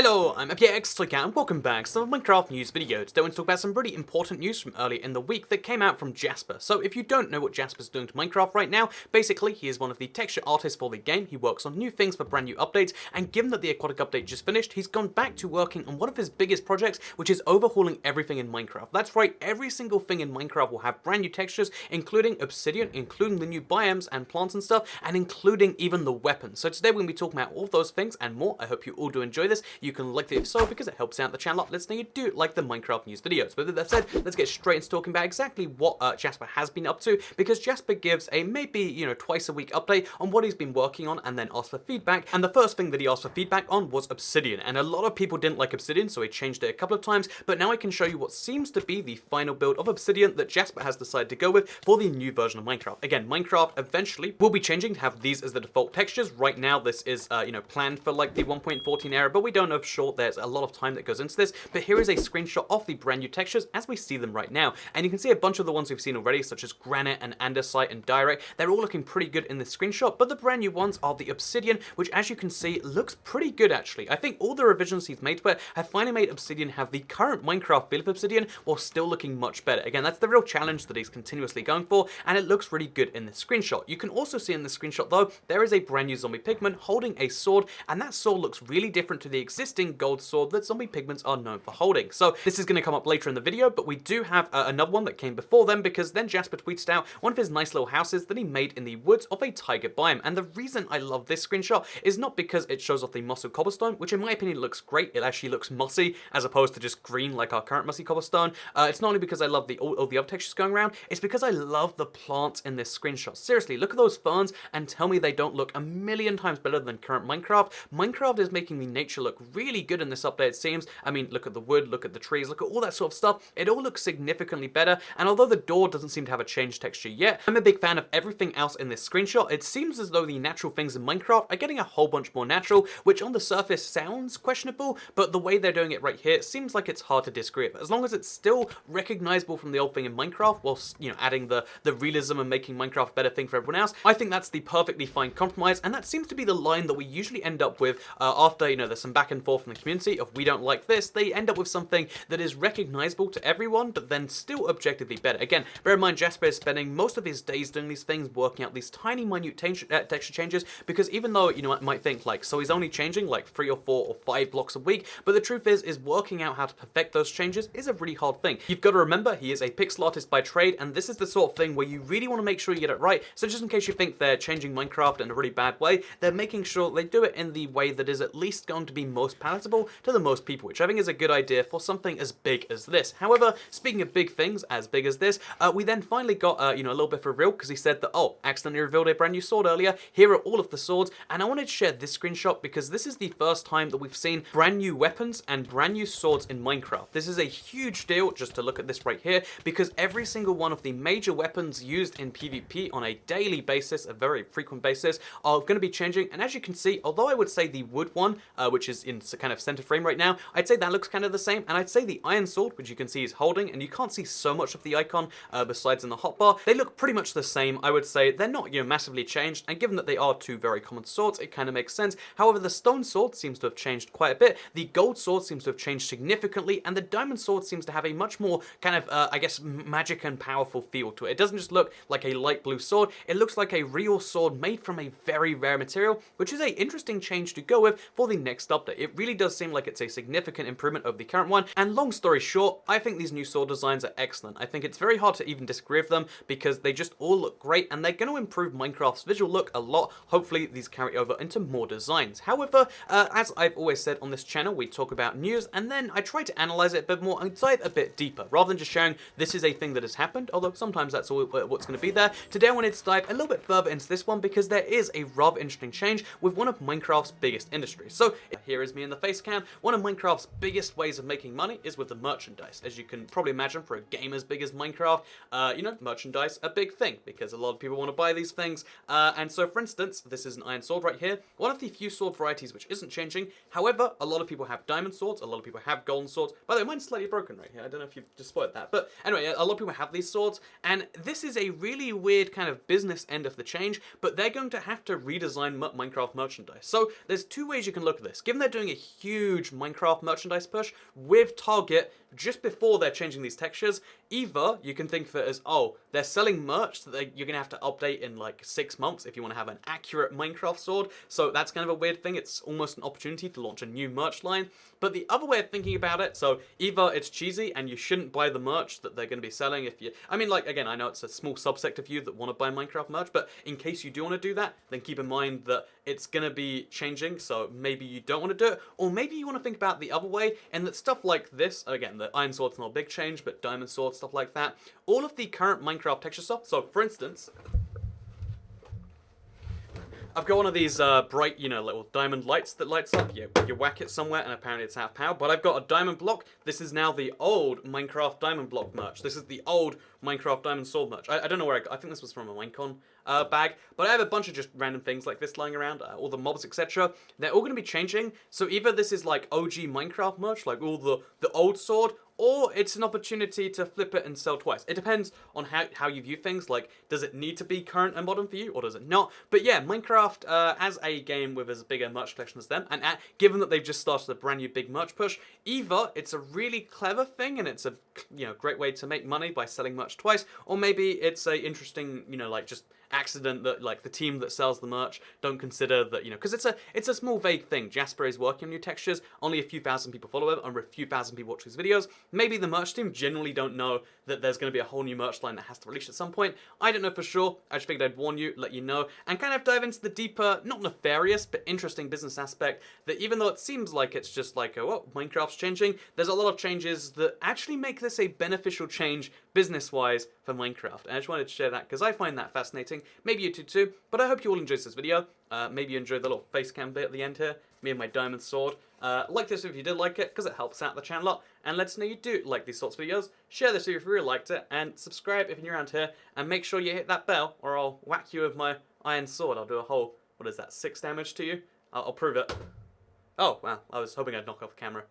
Hello, I'm Elgato, and welcome back to some Minecraft news video. Today I want to talk about some really important news from earlier in the week that came out from Jasper. So if you don't know what Jasper's doing to Minecraft right now, basically he is one of the texture artists for the game. He works on new things for brand new updates, and given that the aquatic update just finished, he's gone back to working on one of his biggest projects, which is overhauling everything in Minecraft. That's right, every single thing in Minecraft will have brand new textures, including Obsidian, including the new biomes and plants and stuff, and including even the weapons. So today we're going to be talking about all of those things and more. I hope you all do enjoy this. You can like it if so, because it helps out the channel. Let's know you do like the Minecraft news videos. But with that said, let's get straight into talking about exactly what Jasper has been up to, because Jasper gives a maybe, twice a week update on what he's been working on and then asks for feedback. And the first thing that he asked for feedback on was Obsidian. And a lot of people didn't like Obsidian, so he changed it a couple of times. But now I can show you what seems to be the final build of Obsidian that Jasper has decided to go with for the new version of Minecraft. Again, Minecraft eventually will be changing to have these as the default textures. Right now, this is, planned for like the 1.14 era, but we don't know for sure. There's a lot of time that goes into this, but here is a screenshot of the brand new textures as we see them right now, and you can see a bunch of the ones we've seen already, such as granite and andesite and diorite. They're all looking pretty good in this screenshot, but the brand new ones are the Obsidian, which as you can see looks pretty good actually. I think all the revisions he's made to it have finally made Obsidian have the current Minecraft feel of Obsidian while still looking much better. Again, that's the real challenge that he's continuously going for, and it looks really good in this screenshot. You can also see in this screenshot though, there is a brand new zombie pigment holding a sword, and that sword looks really different to the existing gold sword that zombie pigments are known for holding. So this is going to come up later in the video, but we do have another one that came before them, because then Jasper tweeted out one of his nice little houses that he made in the woods of a taiga biome. And the reason I love this screenshot is not because it shows off the mossy cobblestone, which in my opinion looks great. It actually looks mossy as opposed to just green like our current mossy cobblestone. It's not only because I love all the other textures going around, it's because I love the plants in this screenshot. Seriously, look at those ferns and tell me they don't look a million times better than current Minecraft. Minecraft is making the nature look really good in this update, it seems. I mean, look at the wood, look at the trees, look at all that sort of stuff. It all looks significantly better, and although the door doesn't seem to have a changed texture yet, I'm a big fan of everything else in this screenshot. It seems as though the natural things in Minecraft are getting a whole bunch more natural, which on the surface sounds questionable, but the way they're doing it right here seems like it's hard to disagree with. As long as it's still recognizable from the old thing in Minecraft, whilst, adding the realism and making Minecraft a better thing for everyone else, I think that's the perfectly fine compromise, and that seems to be the line that we usually end up with after, there's some back and forth from the community of we don't like this. They end up with something that is recognizable to everyone, but then still objectively better. Again, bear in mind, Jasper is spending most of his days doing these things, working out these tiny, minute texture changes, because even though, might think, like, so he's only changing, like, 3 or 4 or 5 blocks a week, but the truth is working out how to perfect those changes is a really hard thing. You've got to remember, he is a pixel artist by trade, and this is the sort of thing where you really want to make sure you get it right. So just in case you think they're changing Minecraft in a really bad way, they're making sure they do it in the way that is at least going to be most palatable to the most people, which I think is a good idea for something as big as this. However, speaking of big things as big as this, we then finally got a little bit of a reveal, because he said that, oh, accidentally revealed a brand new sword earlier. Here are all of the swords, and I wanted to share this screenshot because this is the first time that we've seen brand new weapons and brand new swords in Minecraft. This is a huge deal just to look at this right here, because every single one of the major weapons used in PvP on a daily basis, a very frequent basis, are going to be changing. And as you can see, although I would say the wood one, which is in kind of center frame right now, I'd say that looks kind of the same, and I'd say the iron sword, which you can see is holding, and you can't see so much of the icon besides in the hotbar, they look pretty much the same. I would say they're not, massively changed, and given that they are two very common swords, it kind of makes sense. However, the stone sword seems to have changed quite a bit, the gold sword seems to have changed significantly, and the diamond sword seems to have a much more kind of, I guess, magic and powerful feel to it. It doesn't just look like a light blue sword, it looks like a real sword made from a very rare material, which is an interesting change to go with for the next update. It really does seem like it's a significant improvement over the current one, and long story short, I think these new sword designs are excellent. I think it's very hard to even disagree with them, because they just all look great, and they're going to improve Minecraft's visual look a lot. Hopefully these carry over into more designs. However, as I've always said on this channel, we talk about news, and then I try to analyze it a bit more and dive a bit deeper, rather than just showing this is a thing that has happened, although sometimes that's all what's going to be there. Today I wanted to dive a little bit further into this one, because there is a rather interesting change with one of Minecraft's biggest industries. So here is me in the face cam. One of Minecraft's biggest ways of making money is with the merchandise. As you can probably imagine, for a game as big as Minecraft, merchandise a big thing, because a lot of people want to buy these things. And so, for instance, this is an iron sword right here, one of the few sword varieties which isn't changing. However, a lot of people have diamond swords, a lot of people have golden swords. By the way, mine's slightly broken right here. I don't know if you've just spotted that, but anyway, a lot of people have these swords, and this is a really weird kind of business end of the change, but they're going to have to redesign Minecraft merchandise. So there's two ways you can look at this. Given they're doing a huge Minecraft merchandise push with Target just before they're changing these textures. Either you can think of it as, oh, they're selling merch that you're going to have to update in like 6 months if you want to have an accurate Minecraft sword. So that's kind of a weird thing. It's almost an opportunity to launch a new merch line. But the other way of thinking about it, so either it's cheesy and you shouldn't buy the merch that they're going to be selling if you... I mean, like, again, I know it's a small subsect of you that want to buy Minecraft merch, but in case you do want to do that, then keep in mind that it's going to be changing, so maybe you don't want to do it, or maybe you want to think about the other way, and that stuff like this, again, the Iron Sword's not a big change, but Diamond Sword, stuff like that, all of the current Minecraft texture stuff, so for instance... I've got one of these bright, you know, little diamond lights that lights up. You whack it somewhere and apparently it's half power. But I've got a diamond block. This is now the old Minecraft diamond block merch. This is the old Minecraft diamond sword merch. I don't know where I think this was from a Minecon bag. But I have a bunch of just random things like this lying around. All the mobs, etc. They're all going to be changing. So either this is like OG Minecraft merch, like all the old sword, or it's an opportunity to flip it and sell twice. It depends on how you view things, like, does it need to be current and modern for you, or does it not? But yeah, Minecraft, as a game with as big a merch collection as them, and given that they've just started a brand new big merch push, either it's a really clever thing, and it's a, you know, great way to make money by selling merch twice, or maybe it's a interesting, you know, like, just accident that, like, the team that sells the merch don't consider that, you know, because it's a small vague thing. Jasper is working on new textures, only a few thousand people follow him, and a few thousand people watch his videos. Maybe the merch team generally don't know that there's going to be a whole new merch line that has to release at some point. I don't know for sure. I just figured I'd warn you, let you know, and kind of dive into the deeper, not nefarious, but interesting business aspect that even though it seems like it's just like, oh, Minecraft's changing, there's a lot of changes that actually make this a beneficial change business-wise for Minecraft. And I just wanted to share that because I find that fascinating. Maybe you do too, but I hope you all enjoyed this video. Maybe you enjoyed the little face cam bit at the end here, me and my diamond sword. Like this if you did like it, because it helps out the channel a lot, and let us know you do like these sorts of videos. Share this if you really liked it, and subscribe if you're around here, and make sure you hit that bell, or I'll whack you with my iron sword. I'll do a whole, what is that, 6 damage to you? I'll prove it. Oh, wow, I was hoping I'd knock off the camera.